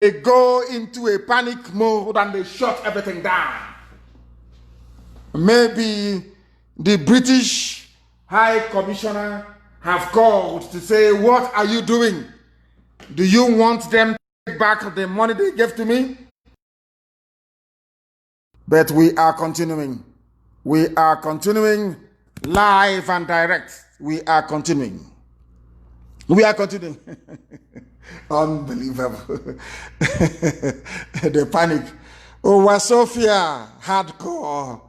they go into a panic mode and they shut everything down. Maybe the British High Commissioner have called to say, what are you doing? Do you want them to take back the money they gave to me? But we are continuing. We are continuing live and direct. We are continuing. We are continuing. Unbelievable. The panic. Oh, Sophia, hardcore.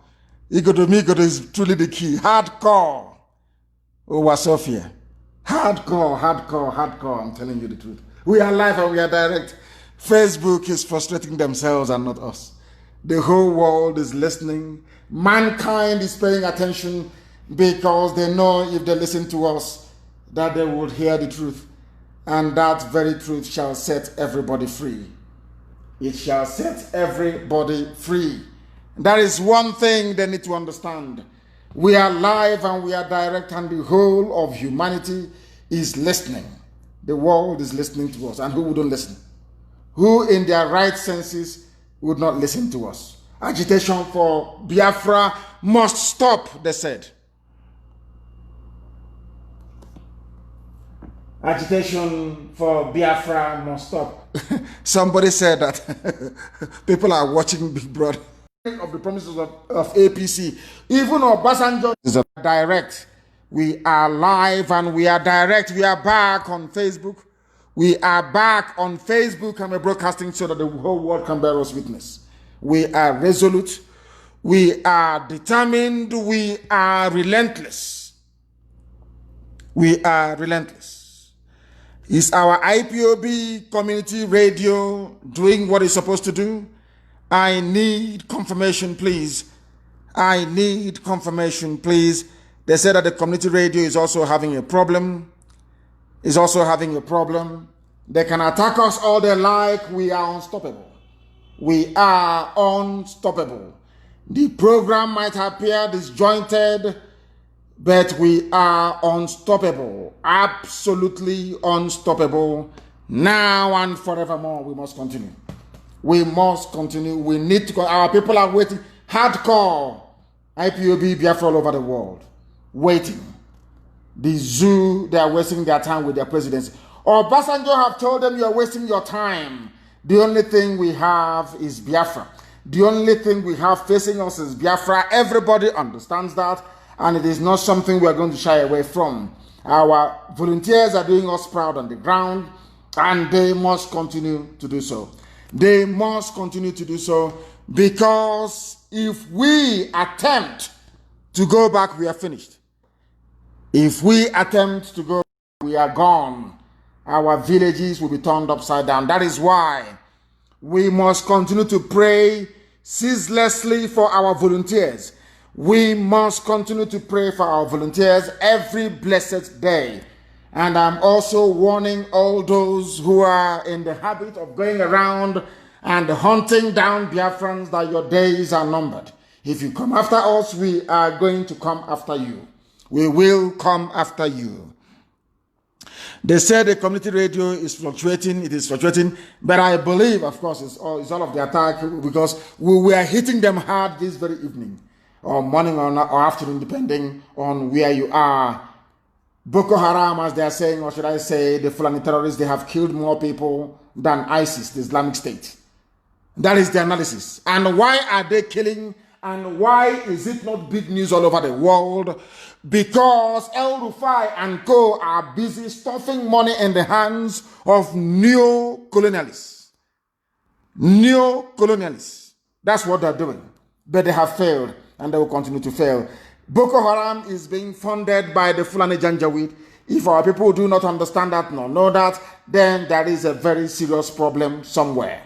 Ego is truly the key. Hardcore. Oh, Sophia. Hardcore. I'm telling you the truth. We are live and we are direct. Facebook is frustrating themselves and not us. The whole world is listening. Mankind is paying attention because they know if they listen to us, that they would hear the truth. And that very truth shall set everybody free. It shall set everybody free. That is one thing they need to understand. We are live and we are direct, and the whole of humanity is listening. The world is listening to us. And who wouldn't listen? Who in their right senses would not listen to us? Agitation for Biafra must stop, they said. Agitation for Biafra must stop. Somebody said that people are watching Big Brother. Of the promises of APC. Even Obasanjo is direct. We are live and we are direct. We are back on Facebook. We are back on Facebook and we're broadcasting so that the whole world can bear us witness. We are resolute. We are determined. We are relentless. We are relentless. Is our IPOB community radio doing what it's supposed to do? I need confirmation, please. I need confirmation, please. They said that the community radio is also having a problem. They can attack us all they like. We are unstoppable. We are unstoppable. The program might appear disjointed, but we are unstoppable. Absolutely unstoppable. Now and forevermore, we must continue. We must continue. We need to go. Our people are waiting. Hardcore. IPOB Biafra all over the world. Waiting. The zoo, they are wasting their time with their presidency. Obasanjo have told them you are wasting your time. The only thing we have is Biafra. The only thing we have facing us is Biafra. Everybody understands that. And it is not something we are going to shy away from. Our volunteers are doing us proud on the ground. And they must continue to do so. They must continue to do so, because if we attempt to go back, we are finished. If we attempt to go back, we are gone. Our villages will be turned upside down. That is why we must continue to pray ceaselessly for our volunteers. We must continue to pray for our volunteers every blessed day. And I'm also warning all those who are in the habit of going around and hunting down Biafrans that your days are numbered. If you come after us, we are going to come after you. We will come after you. They said the community radio is fluctuating. It is fluctuating. But I believe, of course, it's all of the attack, because we are hitting them hard this very evening, or morning or afternoon, depending on where you are. Boko Haram, as they are saying, or should I say, the Fulani terrorists, they have killed more people than ISIS, the Islamic State. That is the analysis. And why are they killing? And why is it not big news all over the world? Because El Rufai and co are busy stuffing money in the hands of neo-colonialists. Neo-colonialists. That's what they're doing. But they have failed, and they will continue to fail. Boko Haram is being funded by the Fulani Janjaweed. If our people do not understand that, nor know that, then there is a very serious problem somewhere.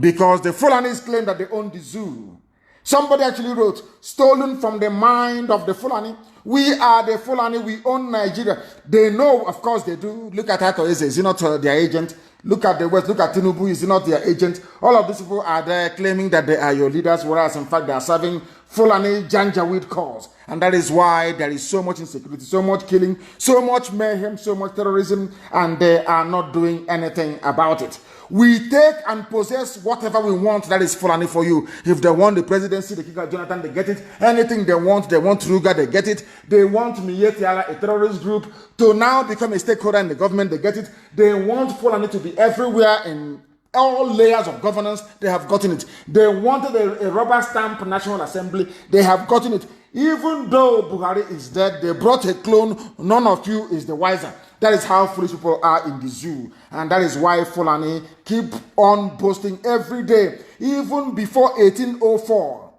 Because the Fulanis claim that they own the zoo. Somebody actually wrote, stolen from the mind of the Fulani. We are the Fulani, we own Nigeria. They know, of course they do. Look at Ato Eze, is he not their agent? Look at the West, look at Tinubu, is he not their agent? All of these people are there claiming that they are your leaders, whereas in fact they are serving Fulani Janjaweed cause. And that is why there is so much insecurity, so much killing, so much mayhem, so much terrorism, and they are not doing anything about it. We take and possess whatever we want. That is Fulani for you. If they want the presidency, they kick out Jonathan, they get it. Anything they want Ruga, they get it. They want Mietiala, a terrorist group, to now become a stakeholder in the government, they get it. They want Fulani to be everywhere in all layers of governance, they have gotten it. They wanted a rubber stamp National Assembly, they have gotten it. Even though Buhari is dead, they brought a clone, none of you is the wiser. That is how foolish people are in the zoo. And that is why Fulani keep on boasting every day. Even before 1804,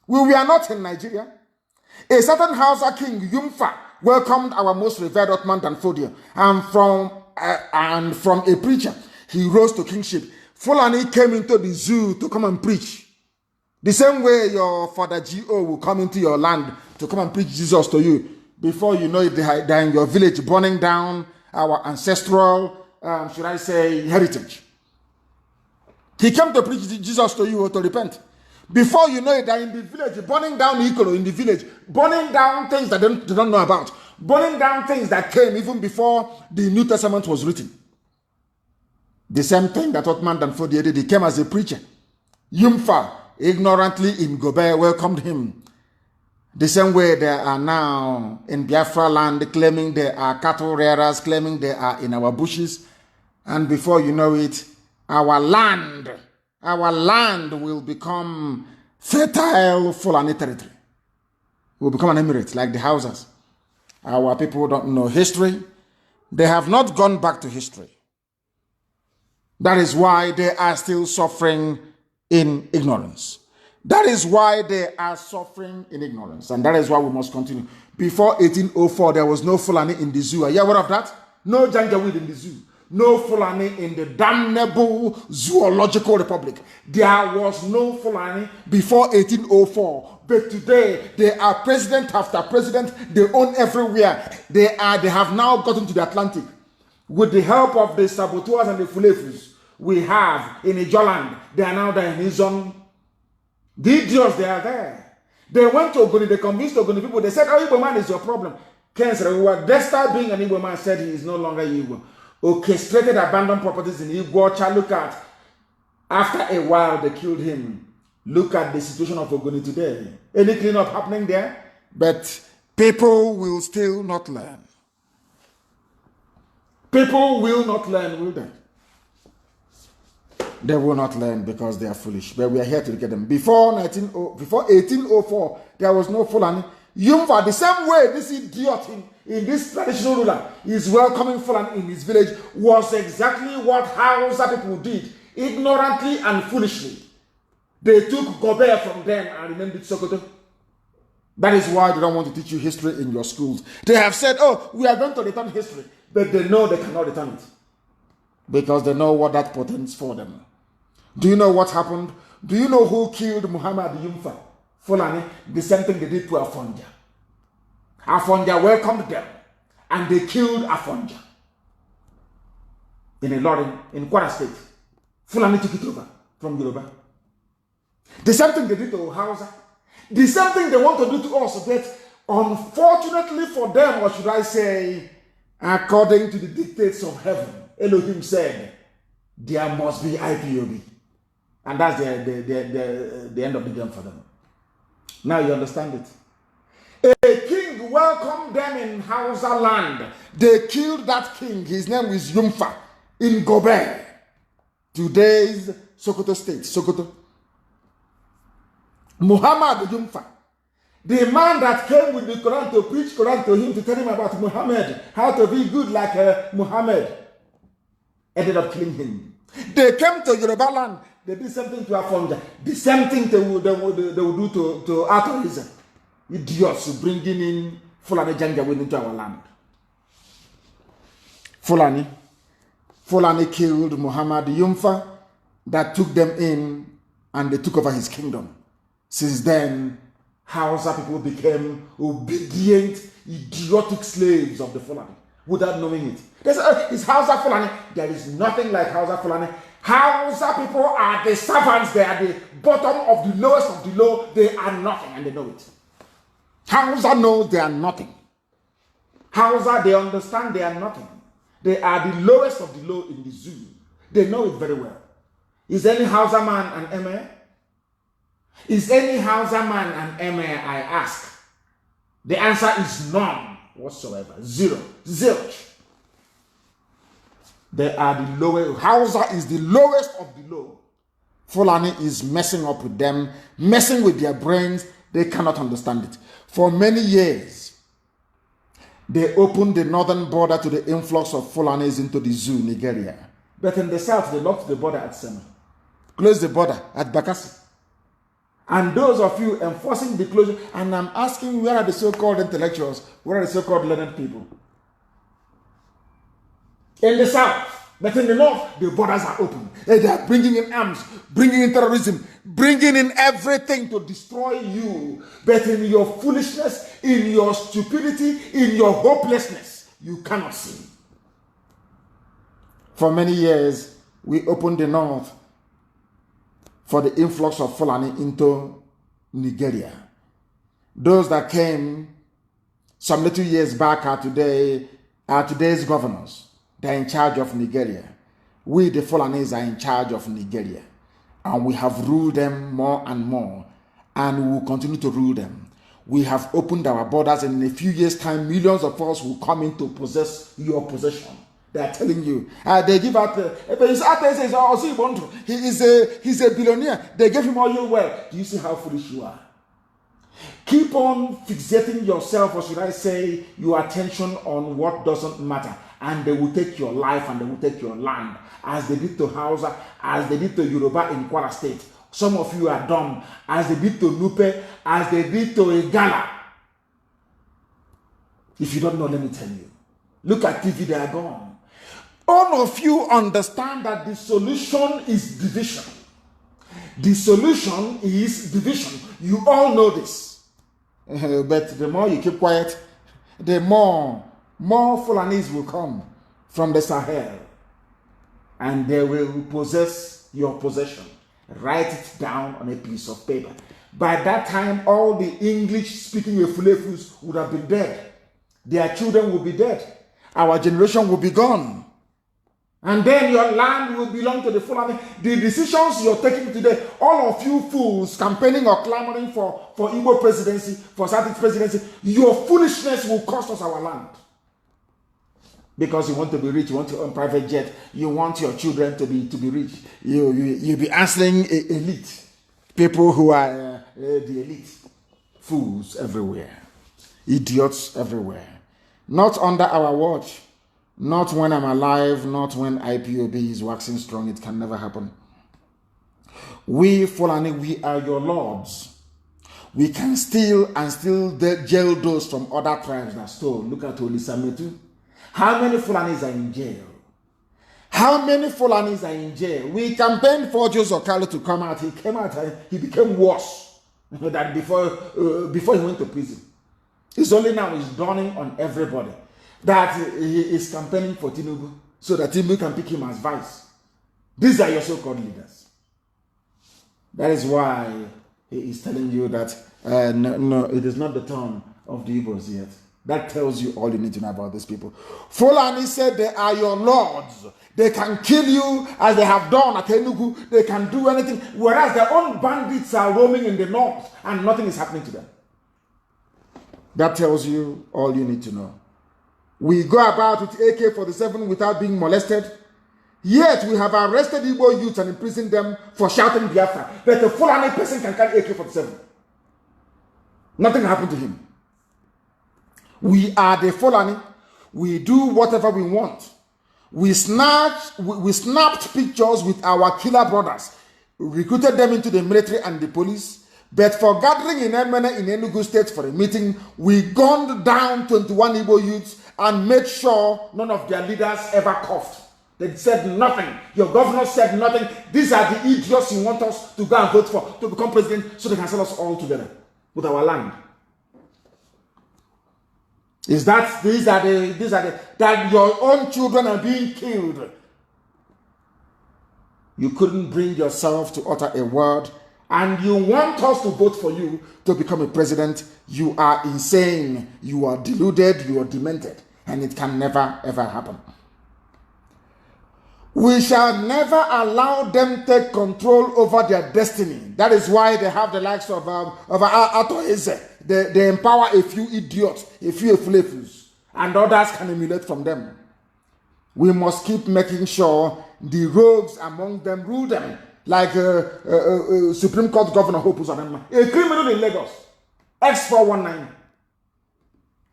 we were not in Nigeria. A certain Hausa king, Yumfa, welcomed our most revered Ottoman Danfodio. And from a preacher, he rose to kingship. Fulani came into the zoo to come and preach. The same way your father G.O. will come into your land to come and preach Jesus to you. Before you know it, they are in your village burning down our ancestral, should I say, heritage. He came to preach Jesus to you or to repent. Before you know it, they are in the village burning down Ikoro in the village, burning down things that they don't know about, burning down things that came even before the New Testament was written. The same thing that Ottoman Danfodio did. He came as a preacher. Yumfa, ignorantly in Gobe, welcomed him. The same way they are now in Biafra land, claiming they are cattle rearers, claiming they are in our bushes. And before you know it, our land will become fertile Fulani territory. Will become an emirate like the Hausas. Our people don't know history. They have not gone back to history. That is why they are still suffering in ignorance. That is why they are suffering in ignorance. And that is why we must continue. Before 1804, there was no Fulani in the zoo. Are you aware of that? No Janjaweed in the zoo. No Fulani in the damnable zoological republic. There was no Fulani before 1804. But today, they are president after president. They own everywhere. They have now gotten to the Atlantic. With the help of the saboteurs and the Fulefus we have in Ijoland, they are now there in Izon. The idiots, they are there. They went to Ogoni, they convinced Ogoni people, they said, oh, Igbo man is your problem. Ken said, despite being an Igbo man, said he is no longer Igbo. Orchestrated abandoned properties in Igbo. Look at, after a while, they killed him. Look at the situation of Ogoni today. Any cleanup happening there? But people will still not learn. People will not learn, will they? They will not learn because they are foolish. But we are here to get them. Before 1804, there was no Fulani. Yumfa, the same way this idiot in this traditional ruler is welcoming Fulani in his village, was exactly what Hausa people did, ignorantly and foolishly. They took Gobe from them and renamed it Sokoto. That is why they don't want to teach you history in your schools. They have said, oh, we are going to return history. But they know they cannot return it. Because they know what that portends for them. Do you know what happened? Do you know who killed Muhammad Yumfa? Fulani, the same thing they did to Afonja. Afonja welcomed them. And they killed Afonja. In a Ilorin, in Kwara State. Fulani took it over from Yoruba. The same thing they did to Hausa. The same thing they want to do to us. But unfortunately for them, or should I say, according to the dictates of heaven, Elohim said, there must be IPOB. And that's the end of the game for them. Now you understand it. A king welcomed them in Hausa land. They killed that king. His name is Yumfa in Gobe. Today's Sokoto state. Sokoto. Muhammad Yumfa. The man that came with the Quran to preach Quran to him, to tell him about Muhammad, how to be good like Muhammad, ended up killing him. They came to Yoruba land. They did something to Afonja. The same thing they would do to Atoriza. Idiots bringing in Fulani Janjaweed into our land. Fulani killed Muhammad Yumfa that took them in and they took over his kingdom. Since then, Hausa people became obedient, idiotic slaves of the Fulani without knowing it. They say, it's Hausa Fulani. There is nothing like Hausa Fulani. Hausa people are the servants. They are the bottom of the lowest of the low. They are nothing, and they know it. Hausa knows they are nothing. Hausa, they understand they are nothing. They are the lowest of the low in the zoo. They know it very well. Is any Hausa man an emir? Is any Hausa man an emir, I ask? The answer is none whatsoever. Zero. Zilch. They are the lowest. Hausa is the lowest of the low. Fulani is messing up with them, messing with their brains. They cannot understand it. For many years, they opened the northern border to the influx of Fulanis into the zoo, Nigeria. But in the south, they locked the border at Sema, closed the border at Bakassi. And those of you enforcing the closure, and I'm asking, where are the so-called intellectuals? Where are the so-called learned people? In the south, but in the north, the borders are open. They are bringing in arms, bringing in terrorism, bringing in everything to destroy you. But in your foolishness, in your stupidity, in your hopelessness, you cannot see. For many years, we opened the north for the influx of Fulani into Nigeria. Those that came some little years back are today's governors. They're in charge of Nigeria. We, the Fulanis, are in charge of Nigeria. And we have ruled them more and more. And we will continue to rule them. We have opened our borders, and in a few years' time, millions of us will come in to possess your possession. They are telling you. They give out. He's a billionaire. They gave him all your wealth. Do you see how foolish you are? Keep on fixating yourself, or should I say, your attention on what doesn't matter. And they will take your life and they will take your land, as they did to Hausa, as they did to Yoruba in Kwara State. Some of you are dumb, as they did to Nupe, as they did to Igala. If you don't know, let me tell you. Look at TV, they are gone. All of you understand that the solution is division. The solution is division. You all know this. But the more you keep quiet, the more Fulanis will come from the Sahel, and they will possess your possession. Write it down on a piece of paper. By that time, all the English-speaking Efulefus would have been dead. Their children will be dead. Our generation will be gone. And then your land will belong to the Fulani. The decisions you're taking today, all of you fools campaigning or clamoring for Igbo presidency, for Southeast presidency, your foolishness will cost us our land. Because you want to be rich, you want to own private jet, you want your children to be rich. You'll be answering elite. People who are the elite. Fools everywhere. Idiots everywhere. Not under our watch. Not when I'm alive, not when IPOB is waxing strong. It can never happen. We, Fulani, we are your lords. We can steal and still jail those from other tribes that stole. Look at Olisametu. How many Fulanis are in jail? How many Fulanis are in jail? We campaigned for Joseph Okalo to come out. He came out and he became worse than before he went to prison. It's only now it's dawning on everybody that he is campaigning for Tinubu so that Tinubu can pick him as vice. These are your so-called leaders. That is why he is telling you that no, it is not the turn of the Igbos yet. That tells you all you need to know about these people. Fulani said they are your lords. They can kill you as they have done at Enugu. They can do anything. Whereas their own bandits are roaming in the north and nothing is happening to them. That tells you all you need to know. We go about with AK-47 without being molested. Yet we have arrested Igbo youths and imprisoned them for shouting Biafra. But a Fulani person can carry AK-47. Nothing happened to him. We are the Fulani. We do whatever we want. We snapped pictures with our killer brothers, recruited them into the military and the police. But for gathering in Emene in Enugu State for a meeting, we gunned down 21 Igbo youths and made sure none of their leaders ever coughed. They said nothing. Your governor said nothing. These are the idiots you want us to go and vote for to become president so they can sell us all together with our land. Is that that your own children are being killed? You couldn't bring yourself to utter a word, and you want us to vote for you to become a president. You are insane. You are deluded. You are demented. And it can never, ever happen. We shall never allow them take control over their destiny. That is why they have the likes of Ato Eze. They empower a few idiots, a few efulefus, and others can emulate from them. We must keep making sure the rogues among them rule them, like Supreme Court Governor Hope Uzodinma, a criminal in Lagos, X419.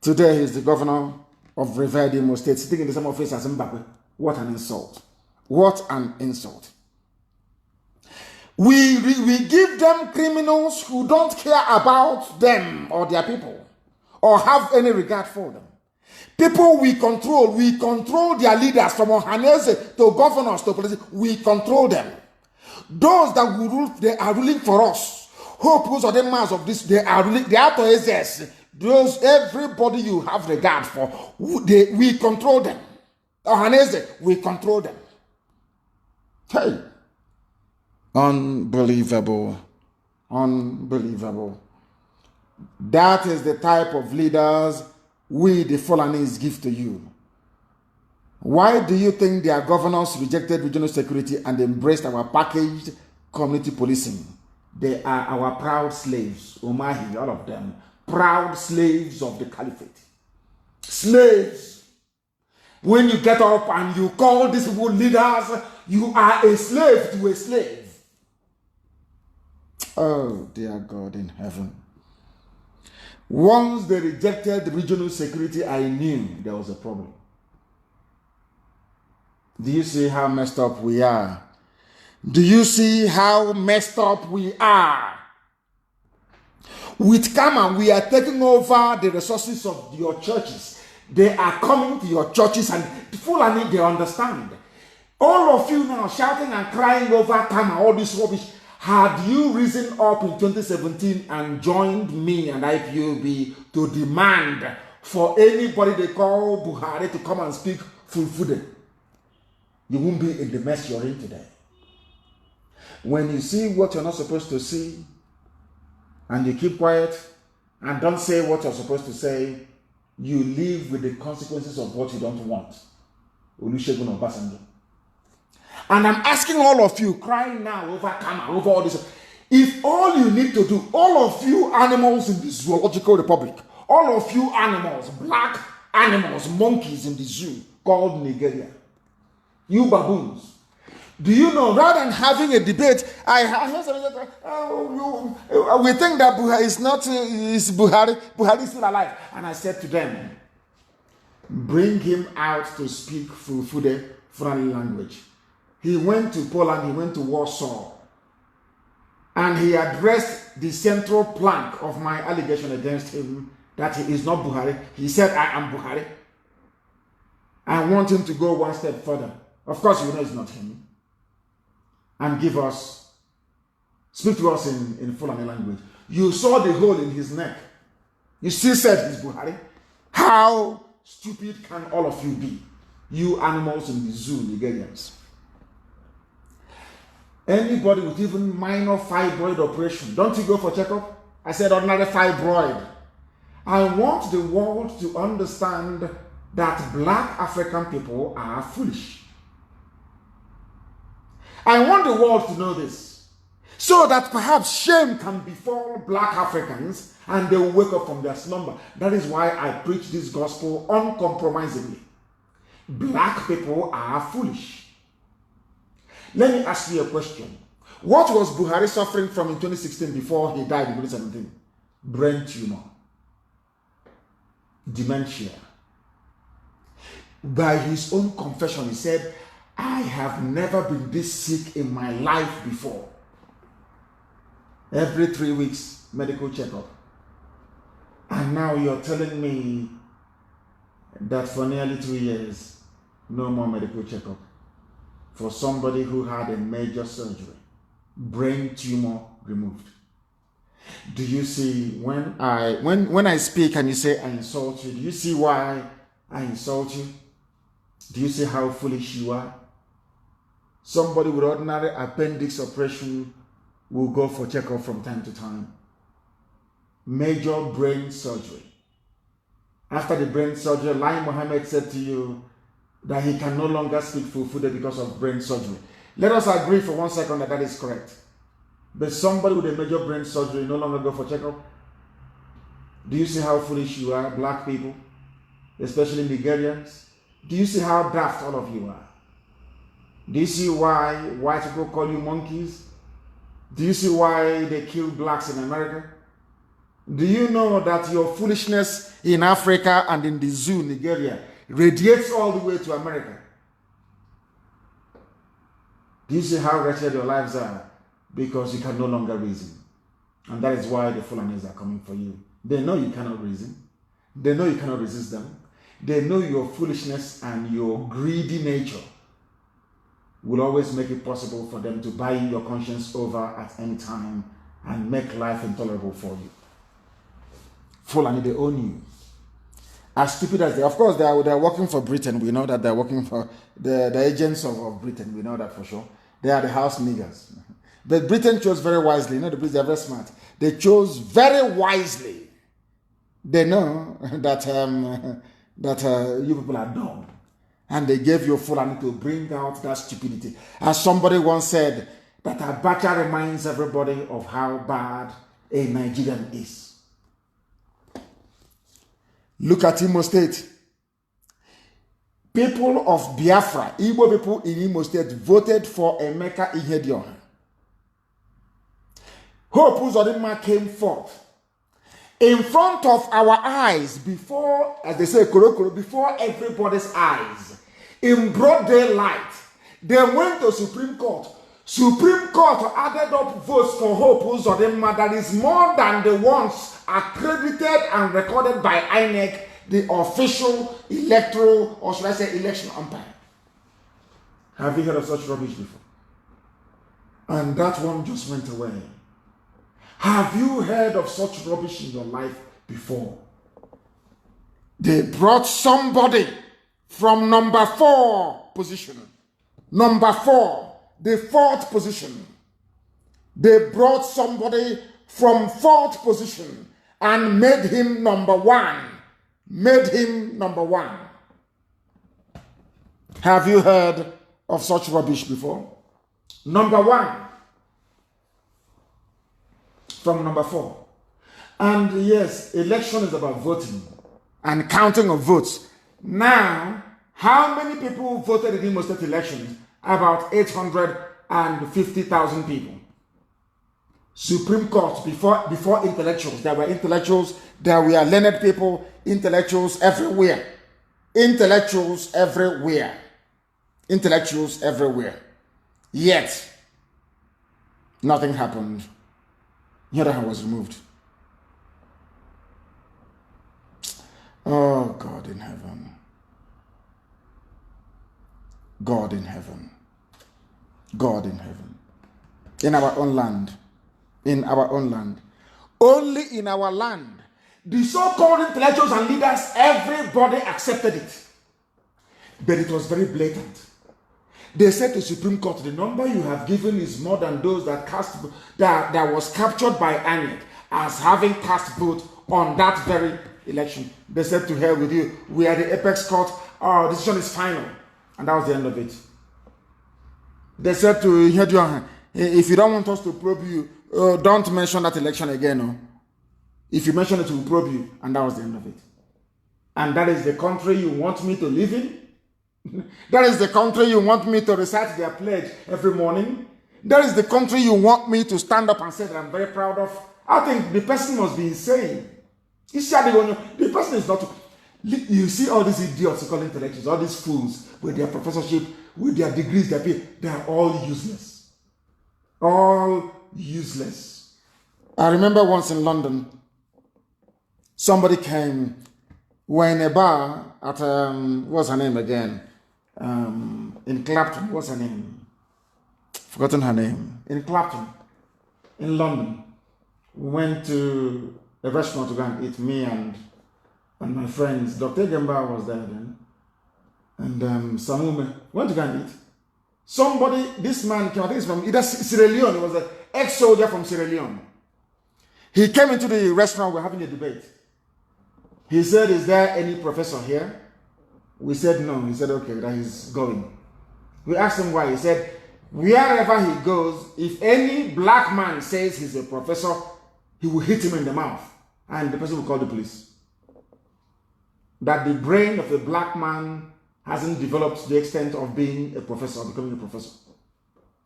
Today he is the governor of Revered Imo State, sitting in the same office as Zimbabwe. What an insult. What an insult. We give them criminals who don't care about them or their people or have any regard for them. People we control their leaders from Ohanese to governors to police. We control them. Those that we rule, they are ruling for us. Hope are the mass of this, they are ruling, they are to SS. Those, everybody you have regard for, we control them. Ohanese, we control them. Hey, unbelievable, unbelievable. That is the type of leaders we, the Fulanis, give to you. Why do you think their governors rejected regional security and embraced our packaged community policing? They are our proud slaves, Umahi, all of them, proud slaves of the caliphate. Slaves. When you get up and you call these people leaders, you are a slave to a slave. Oh, dear God in heaven. Once they rejected regional security, I knew there was a problem. Do you see how messed up we are? Do you see how messed up we are? With Kama, we are taking over the resources of your churches. They are coming to your churches, and Fulani, they understand. All of you now shouting and crying over Kama, all this rubbish. Had you risen up in 2017 and joined me and IPOB to demand for anybody they call Buhari to come and speak full-footed, you won't be in the mess you're in today. When you see what you're not supposed to see, and you keep quiet and don't say what you're supposed to say, you live with the consequences of what you don't want. Olusegun Obasanjo. And I'm asking all of you, crying now over Kama, over all this. If all you need to do, all of you animals in the zoological republic, all of you animals, black animals, monkeys in the zoo called Nigeria, you baboons, do you know, rather than having a debate, we think that Buhari is not, Buhari is still alive. And I said to them, bring him out to speak Fulfulde Fulani language. He went to Poland, he went to Warsaw, and he addressed the central plank of my allegation against him that he is not Buhari. He said, I am Buhari. I want him to go one step further. Of course, you know it's not him. And speak to us in Fulani language. You saw the hole in his neck. You still said he's Buhari. How stupid can all of you be? You animals in the zoo, Nigerians. Anybody with even minor fibroid operation, don't you go for checkup? I said ordinary fibroid. I want the world to understand that black African people are foolish. I want the world to know this, so that perhaps shame can befall black Africans and they will wake up from their slumber. That is why I preach this gospel uncompromisingly. Black people are foolish. Let me ask you a question. What was Buhari suffering from in 2016 before he died in 2017? Brain tumor. Dementia. By his own confession, he said, I have never been this sick in my life before. Every 3 weeks, medical checkup. And now you're telling me that for nearly 2 years, no more medical checkup. For somebody who had a major surgery, brain tumor removed. Do you see when I speak and you say I insult you, do you see why I insult you? Do you see how foolish you are? Somebody with ordinary appendix operation will go for checkup from time to time. Major brain surgery. After the brain surgery, Lai Mohammed said to you that he can no longer speak full-footed because of brain surgery. Let us agree for 1 second that that is correct. But somebody with a major brain surgery no longer go for checkup. Do you see how foolish you are, black people, especially Nigerians? Do you see how daft all of you are? Do you see why white people call you monkeys? Do you see why they kill blacks in America? Do you know that your foolishness in Africa and in the zoo, Nigeria, radiates all the way to America? Do you see how wretched your lives are? Because you can no longer reason. And that is why the Fulanis are coming for you. They know you cannot reason. They know you cannot resist them. They know your foolishness and your greedy nature will always make it possible for them to buy your conscience over at any time and make life intolerable for you. Fulani, they own you. As stupid as they are. Of course, they are working for Britain. We know that they're working for the agents of Britain. We know that for sure. They are the house niggers. But Britain chose very wisely. You know, the Brits are very smart. They chose very wisely. They know that you people are dumb. And they gave you Fulani to bring out that stupidity. As somebody once said, that Abacha reminds everybody of how bad a Nigerian is. Look at Imo State. People of Biafra, Igbo people in Imo State, voted for Emeka Ihedioha. Hope Uzodinma came forth in front of our eyes, before, as they say, before everybody's eyes, in broad daylight. They went to Supreme Court. Supreme Court added up votes for Hope Uzodinma that is more than the ones accredited and recorded by INEC, the official electoral, or should I say election umpire. Have you heard of such rubbish before? And that one just went away. Have you heard of such rubbish in your life before? They brought somebody from number 4 position. Number 4, the 4th position. They brought somebody from 4th position and made him number 1. Made him number 1. Have you heard of such rubbish before? Number 1. From number 4. And yes, election is about voting and counting of votes. Now, how many people voted in Imo State elections? About 850,000 people. Supreme Court, before intellectuals, there were intellectuals, there were learned people, intellectuals everywhere. Intellectuals everywhere. Intellectuals everywhere. Yet, nothing happened. Yadaha was removed. Oh, God in heaven. God in heaven. God in heaven. In our own land. In our own land. Only in our land. The so-called intellectuals and leaders, everybody accepted it. But it was very blatant. They said to Supreme Court, the number you have given is more than those that that was captured by INEC as having cast vote on that very election. They said, to hell with you. We are the apex court. Our decision is final. And that was the end of it. They said to Ihedioha, if you don't want us to probe you, don't mention that election again. No? If you mention it, we'll probe you. And that was the end of it. And that is the country you want me to live in? That is the country you want me to recite their pledge every morning? That is the country you want me to stand up and say that I'm very proud of? I think the person must be insane. The person is not... You see all these idiots called intellectuals, all these fools with their professorship, with their degrees, they are all useless. All useless. I remember once in London, somebody came, we're in a bar at, what's her name again? In Clapton, what's her name? Forgotten her name. In Clapton, in London. We went to a restaurant to go and eat, me and my friends. Dr. Gemba was there then. And Samume went to go and eat. Somebody, this man came, I think it's from either Sierra Leone, he was an ex-soldier from Sierra Leone. He came into the restaurant, we're having a debate. He said, is there any professor here? We said no. He said, okay, that he's going. We asked him why. He said, wherever he goes, if any black man says he's a professor, he will hit him in the mouth. And the person will call the police. That the brain of a black man hasn't developed to the extent of being a professor, or becoming a professor.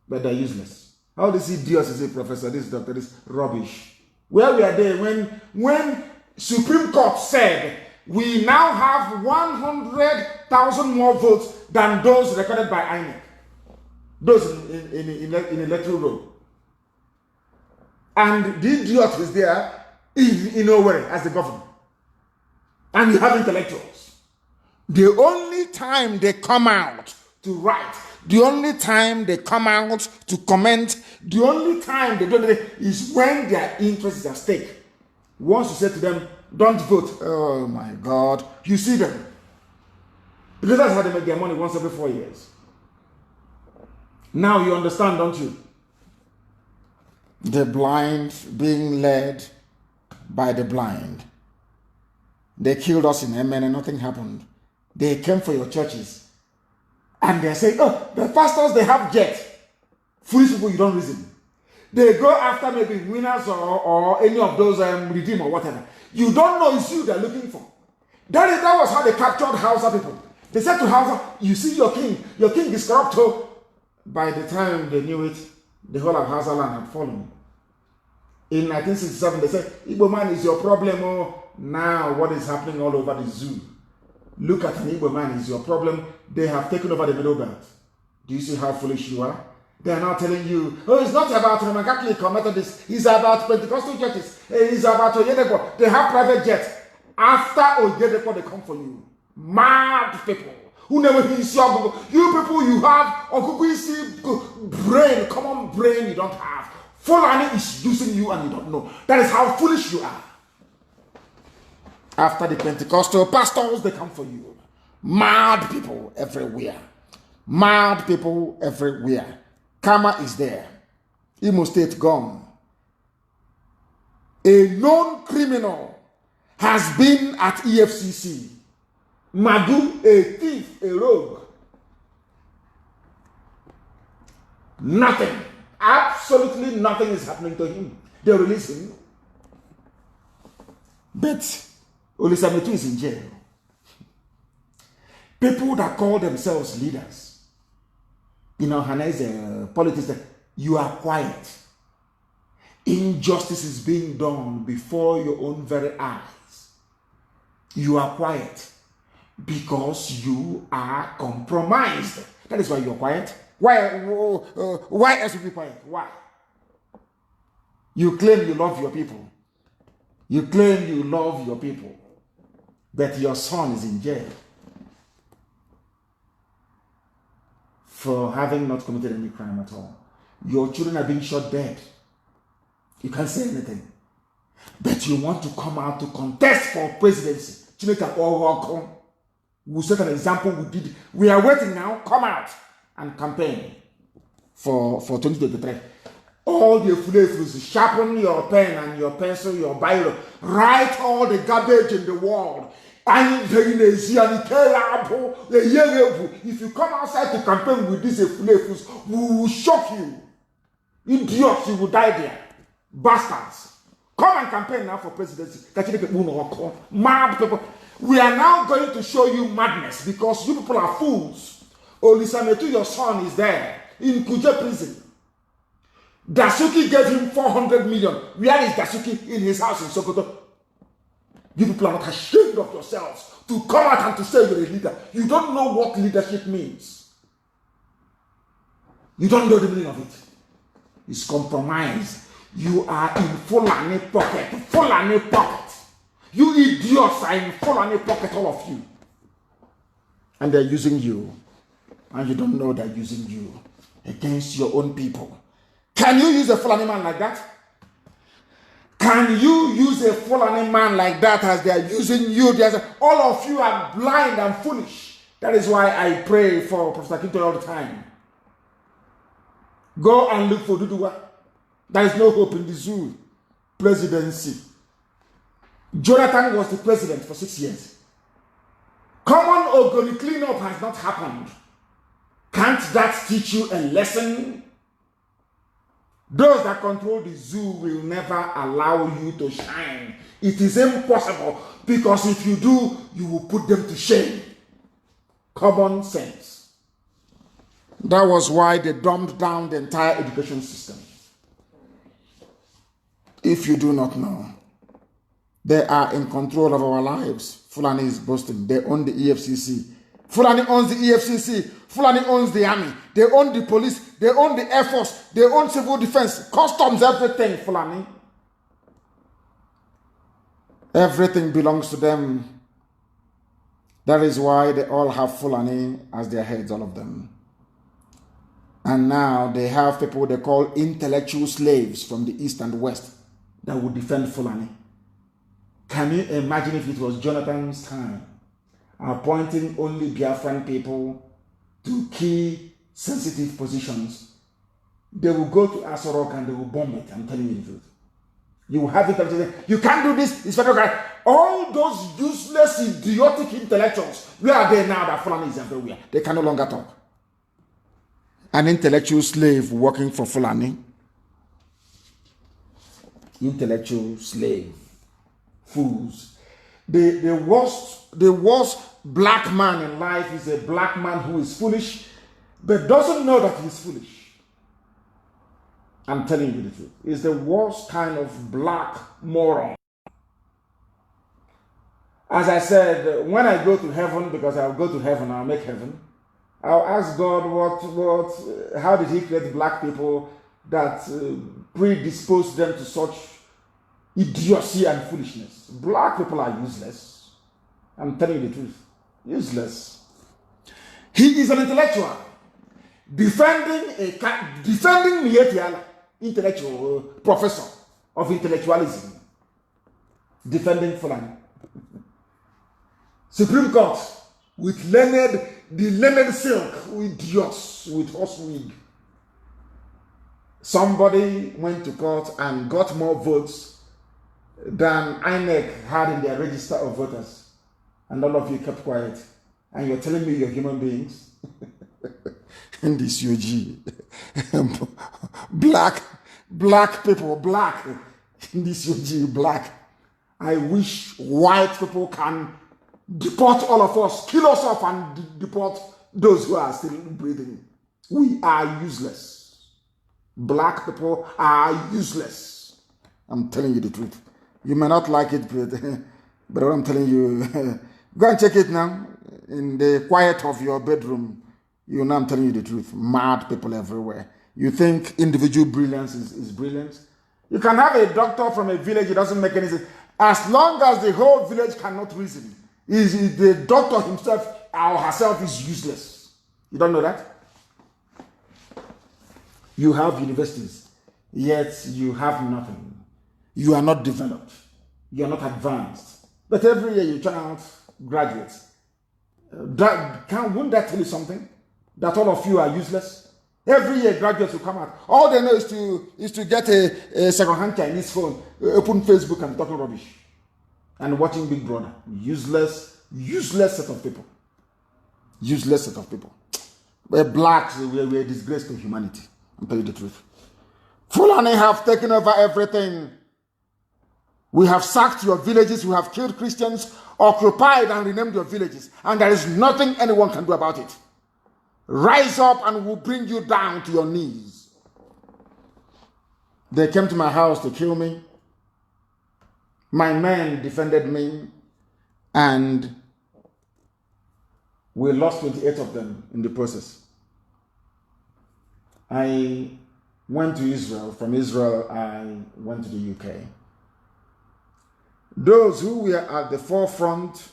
But they're useless. All these idiots is a professor, this doctor, this rubbish. Where we are there, when Supreme Court said, we now have 100,000 more votes than those recorded by INEC. Those in electoral roll. And the idiot is there in nowhere as the governor. And you have intellectuals. The only time they come out to write, the only time they come out to comment, the only time they do it is when their interest is at stake. Once you say to them, don't vote, oh my God, you see them. Because that's how they make their money once every 4 years. Now you understand, don't you? The blind being led by the blind. They killed us in Yemen and nothing happened. They came for your churches. And they're saying, oh, the pastors, they have jets. Foolish people, you don't reason. They go after maybe winners or any of those redeem or whatever. You don't know it's you they're looking for. That was how they captured Hausa people. They said to Hausa, you see your king is corrupt. By the time they knew it, the whole of Hausa land had fallen. In 1967, they said, Igbo man is your problem. Oh, now what is happening all over the zoo? Look at an Igbo man is your problem. They have taken over the Middle Belt. Do you see how foolish you are? They are now telling you, oh, it's not about Roman Catholic or Methodist. It's about Pentecostal churches. It's about Oyedepo. They have private jets. After Oyedepo, they come for you. Mad people. Who never hears your you people, you have brain, common brain you don't have. Fulani is using you and you don't know. That is how foolish you are. After the Pentecostal pastors, they come for you. Mad people everywhere. Mad people everywhere. Karma is there. Imo State gone. A known criminal has been at EFCC. Madu, a thief, a rogue. Nothing. Absolutely nothing is happening to him. They release him. But Olisametu is in jail. People that call themselves leaders, Hanese politics, you are quiet. Injustice is being done before your own very eyes. You are quiet because you are compromised. That is why you are quiet. Why else would you be quiet? Why? You claim you love your people. You claim you love your people. But your son is in jail for having not committed any crime at all. Your children are being shot dead. You can't say anything. But you want to come out to contest for presidency. We'll set an example we did. We are waiting now. Come out and campaign for 2023. All the flavors, sharpen your pen and your pencil, your Bible. Write all the garbage in the world. If you come outside to campaign with these flavors, we will shock you. Idiots, you will die there. Bastards. Come and campaign now for presidency. Mad people. We are now going to show you madness because you people are fools. Olisametu, your son, is there in Kuje prison. Dasuki gave him 400 million. Where is Dasuki? In his house in Sokoto. You people are not ashamed of yourselves to come out and to say you're a leader. You don't know what leadership means. You don't know the meaning of it. It's compromise. You are in Fulani pocket. Fulani pocket. You idiots are in Fulani pocket, all of you. And they're using you. And you don't know they're using you against your own people. Can you use a Fulani man like that? Can you use a Fulani man like that as they are using you? All of you are blind and foolish. That is why I pray for Professor Kinto all the time. Go and look for Duduwa. There is no hope in the zoo presidency. Jonathan was the president for 6 years. Common Ogoni cleanup has not happened. Can't that teach you a lesson? Those that control the zoo will never allow you to shine. It is impossible, because if you do, you will put them to shame. Common sense. That was why they dumbed down the entire education system. If you do not know, they are in control of our lives. Fulani is boasting. They own the EFCC. Fulani owns the EFCC. Fulani owns the army. They own the police. They own the Air Force. They own civil defense, customs, everything, Fulani. Everything belongs to them. That is why they all have Fulani as their heads, all of them. And now they have people they call intellectual slaves from the east and west that would defend Fulani. Can you imagine if it was Jonathan's time, appointing only Biafran people to key sensitive positions? They will go to Asorok and they will bomb it. I'm telling you the truth. You will have it. You can't do this. It's federal crime. All those useless, idiotic intellectuals, where are they now that Fulani is everywhere? They can no longer talk. An intellectual slave working for Fulani. Intellectual slave. Fools. The worst black man in life is a black man who is foolish, but doesn't know that he's foolish. I'm telling you the truth. It's the worst kind of black moron. As I said, when I go to heaven, because I'll go to heaven, I'll make heaven, I'll ask God how did he create black people that predisposed them to such idiocy and foolishness. Black people are useless. I'm telling you the truth. Useless. He is an intellectual. Defending Mietiala, intellectual professor of intellectualism. Defending Fulani. Supreme Court with the learned silk, idiots with horse wig. Somebody went to court and got more votes than INEC had in their register of voters. And all of you kept quiet. And you're telling me you're human beings? In this UG. black people, black. In this UG, black. I wish white people can deport all of us, kill us off and deport those who are still breathing. We are useless. Black people are useless. I'm telling you the truth. You may not like it, but what I'm telling you, go and check it now in the quiet of your bedroom. You know I'm telling you the truth. Mad people everywhere. You think individual brilliance is brilliance? You can have a doctor from a village, it doesn't make any sense. As long as the whole village cannot reason, the doctor himself or herself is useless. You don't know that? You have universities, yet you have nothing. You are not developed. You are not advanced. But every year you turn out graduates. Wouldn't that tell you something? That all of you are useless? Every year graduates will come out. All they know is to get a second-hand Chinese phone, open Facebook and talking rubbish. And watching Big Brother. Useless set of people. Useless set of people. We're blacks, we're a disgrace to humanity. I'm telling you the truth. Fulani have taken over everything. We have sacked your villages, we have killed Christians, occupied and renamed your villages, and there is nothing anyone can do about it. Rise up and we'll bring you down to your knees. They came to my house to kill me. My men defended me, and we lost 28 of them in the process. I went to Israel. From Israel, I went to the UK. Those who were at the forefront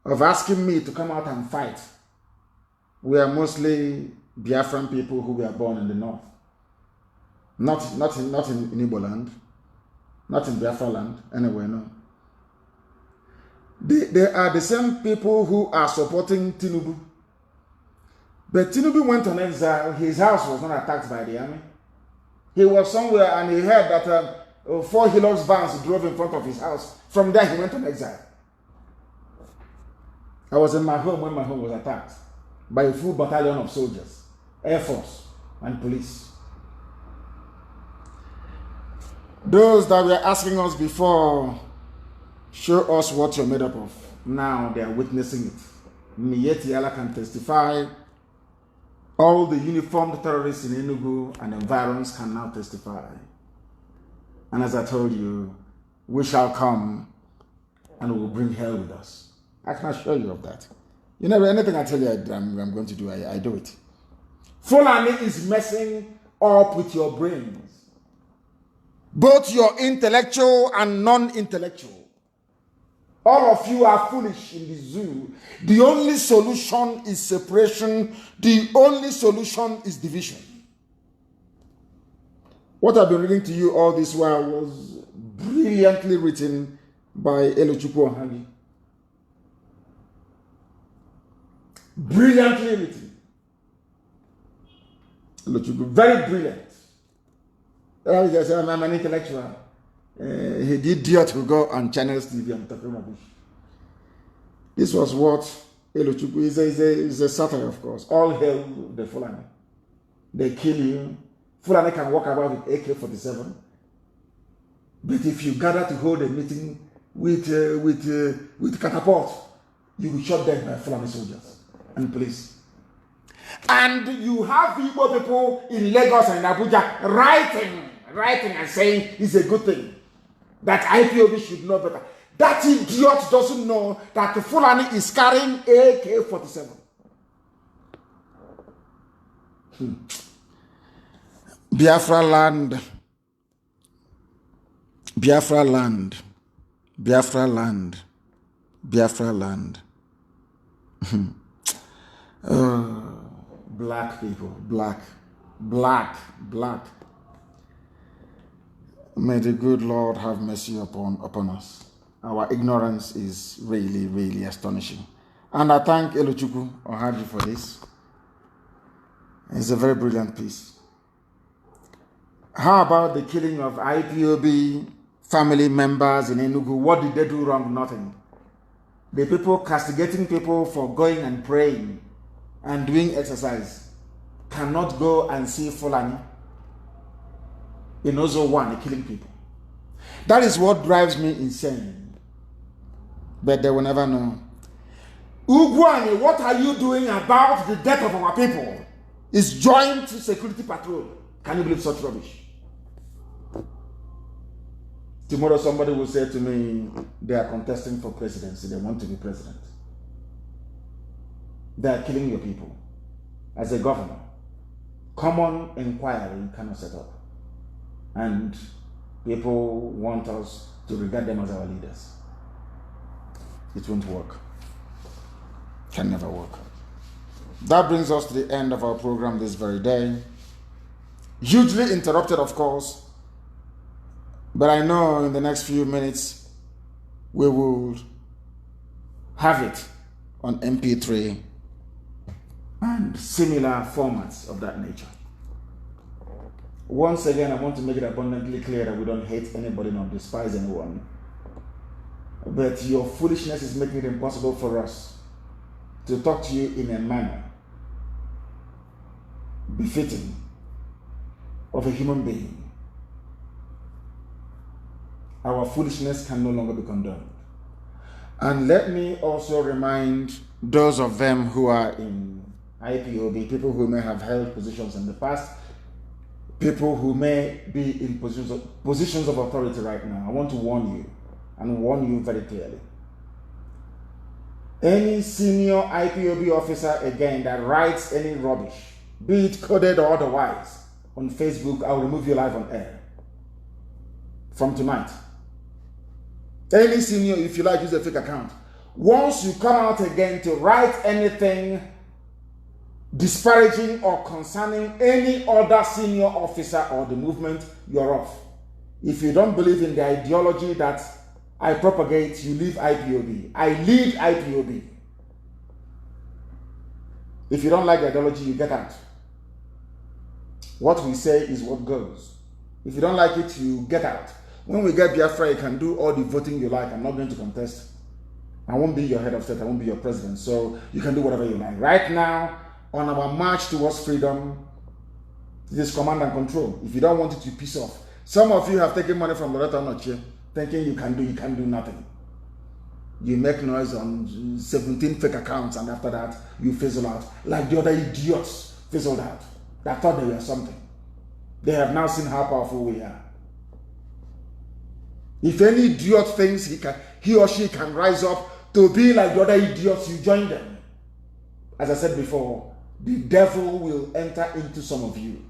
of asking me to come out and fight were mostly Biafran people who were born in the north. Not in Igbo land, not in Biafra land, anywhere, no. They are the same people who are supporting Tinubu. But Tinubu went on exile. His house was not attacked by the army. He was somewhere and he heard that 4 Hilux vans drove in front of his house. From there, he went on exile. I was in my home when my home was attacked by a full battalion of soldiers, Air Force, and police. Those that were asking us before, show us what you're made up of. Now they are witnessing it. Miyetti Allah can testify. All the uniformed terrorists in Enugu and environs can now testify. And as I told you, we shall come and we will bring hell with us. I can assure you of that. You know, anything I tell you I'm going to do, I do it. Fulani is messing up with your brains. Both your intellectual and non-intellectual. All of you are foolish in the zoo. The only solution is separation. The only solution is division. What I've been reading to you all this while was brilliantly written by Elochukwu Ohagi. Brilliantly written. Elochukwu, very brilliant. I'm an intellectual. He did idiot who go on channels TV and talking rubbish. This was what Elochukwu is a satire, of course. All hail the Fulani. They kill you. Fulani can walk about with AK-47. But if you gather to hold a meeting with catapult, you will shot dead by Fulani soldiers and police. And you have Igbo people in Lagos and Abuja writing and saying it's a good thing. That IPOB should know better. That idiot doesn't know that the Fulani is carrying AK-47. Biafra land. Biafra land. Biafra land. Biafra land. Black people. Black. May the good Lord have mercy upon us. Our ignorance is really, really astonishing. And I thank Elochukwu Ohagi for this. It's a very brilliant piece. How about the killing of IPOB family members in Enugu? What did they do wrong? Nothing. The people castigating people for going and praying and doing exercise cannot go and see Fulani in Ozo 1 killing people. That is what drives me insane. But they will never know. Ugwani, what are you doing about the death of our people? It's joint security patrol. Can you believe such rubbish? Tomorrow somebody will say to me, they are contesting for presidency. They want to be president. They are killing your people. As a governor, common inquiry cannot set up. And people want us to regard them as our leaders. It won't work. Can never work. That brings us to the end of our program this very day. Hugely interrupted, of course. But I know in the next few minutes we will have it on MP3 and similar formats of that nature. Once again, I want to make it abundantly clear that we don't hate anybody nor despise anyone. But your foolishness is making it impossible for us to talk to you in a manner befitting of a human being. Our foolishness can no longer be condoned. And let me also remind those of them who are in IPOB, people who may have held positions in the past, people who may be in positions of authority right now. I want to warn you, and warn you very clearly. Any senior IPOB officer, again, that writes any rubbish, be it coded or otherwise, on Facebook, I'll remove you live on air. From tonight. Any senior, if you like, use a fake account. Once you come out again to write anything disparaging or concerning any other senior officer or the movement, you're off. If you don't believe in the ideology that I propagate, you leave IPOB. I lead IPOB. If you don't like the ideology, you get out. What we say is what goes. If you don't like it, you get out. When we get Biafra, you can do all the voting you like. I'm not going to contest. I won't be your head of state. I won't be your president. So you can do whatever you like. Right now, on our march towards freedom, it is command and control. If you don't want it, you piss off. Some of you have taken money from Loretta Noche, thinking you can do nothing. You make noise on 17 fake accounts, and after that, you fizzle out. Like the other idiots fizzled out. That thought they were something. They have now seen how powerful we are. If any idiot thinks he or she can rise up to be like the other idiots, you join them. As I said before, the devil will enter into some of you.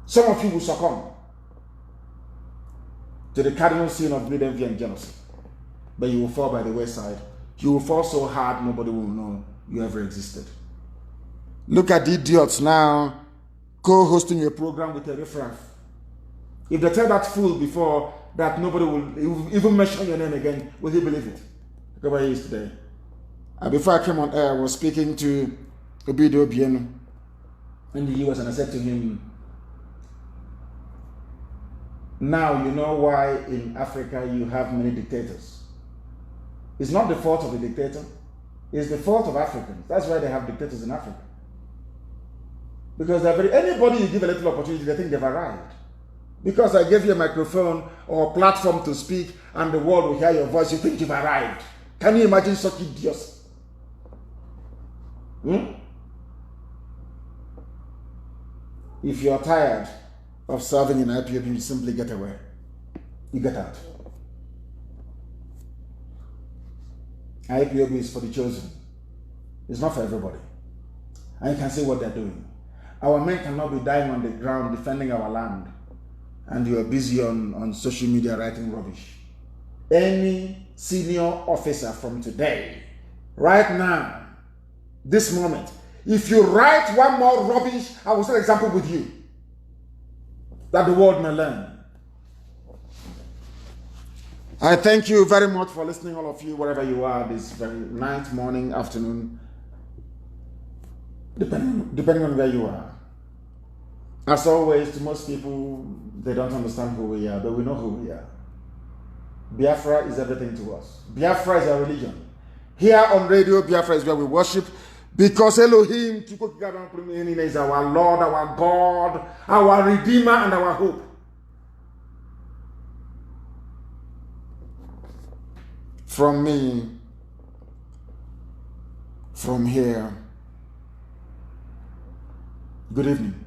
Some of you will succumb to the cardinal sin of greed, envy, and jealousy. But you will fall by the wayside. You will fall so hard, nobody will know you ever existed. Look at the idiots now co-hosting a program with a riffraff. If they tell that fool before that nobody will even mention your name again, will he believe it? Look at where he is today. Before I came on air, I was speaking to Obido Obieno in the US, and I said to him, now you know why in Africa you have many dictators. It's not the fault of the dictator, it's the fault of Africans. That's why they have dictators in Africa. Because anybody you give a little opportunity, they think they've arrived. Because I gave you a microphone or a platform to speak and the world will hear your voice, you think you've arrived. Can you imagine such idiots? If you're tired of serving in IPOB, you simply get away. You get out. IPOB is for the chosen. It's not for everybody. And you can see what they're doing. Our men cannot be dying on the ground defending our land, and you are busy on social media writing rubbish. Any senior officer from today, right now, this moment, if you write one more rubbish, I will set an example with you that the world may learn. I thank you very much for listening, all of you, wherever you are, this very night, morning, afternoon, depending on where you are. As always, to most people, they don't understand who we are, but we know who we are. Biafra is everything to us. Biafra is our religion. Here on radio, Biafra is where we worship, because Elohim is our Lord, our God, our Redeemer, and our hope. From me, from here, good evening.